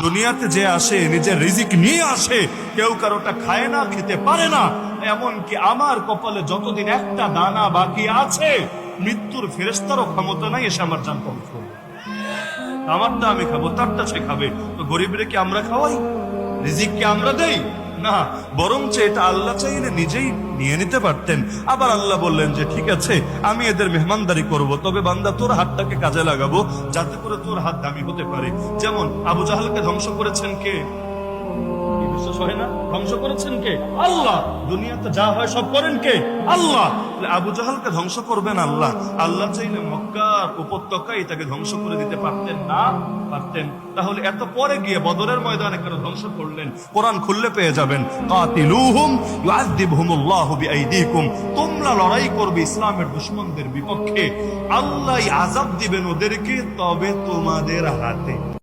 দুনিয়াতে যে আসে নিজের রিজিক নিয়ে আসে, কেউ কারোটা খায় না, খেতে পারে না। এমনকি আমার কপালে যতদিন একটা দানা বাকি আছে, মৃত্যুর ফেরেশতারও ক্ষমতা নাই এসে আমার জান কবজ করবে। আমারটা আমি খাবো, তারটা সে খাবে। তো গরিবরে কি আমরা খাওয়াই? রিজিক কি আমরা দেই? না, বরঞ্চ এটা আল্লাহ চাইলে নিজেই নিয়ে নিতে পারতেন। আবার আল্লাহ বললেন যে ঠিক আছে, আমি এদের মেহমানদারি করব, তবে বান্দা তোর হাতটাকে কাজে লাগাবো যাতে করে তোর হাত দামি হতে পারে। যেমন আবু জাহালকে ধ্বংস করেছেন কে? বিশ্বাস হয় না? ধ্বংস করেছেন কে? আল্লাহ। দুনিয়াতে যা হয় সব করেন কে? আল্লাহ। আবু জাহালকে ধ্বংস করবেন আল্লাহ। আল্লাহ চাইলে মক্কার উপত্যকায় তাকে ধ্বংস করে দিতে পারতেন না? পারতেন। তাহলে এত পরে গিয়ে বদরের ময়দানে কেন ধ্বংস করলেন? কোরআন খুললে পেয়ে যাবেন, কাতিলুহুম ইউআযিবহুমুল্লাহু বিআইদিকুম। তোমরা লড়াই করবে ইসলামের দুশমনদের বিপক্ষে, আল্লাহ আযাব দিবেন ওদেরকে, তবে তোমাদের হাতে।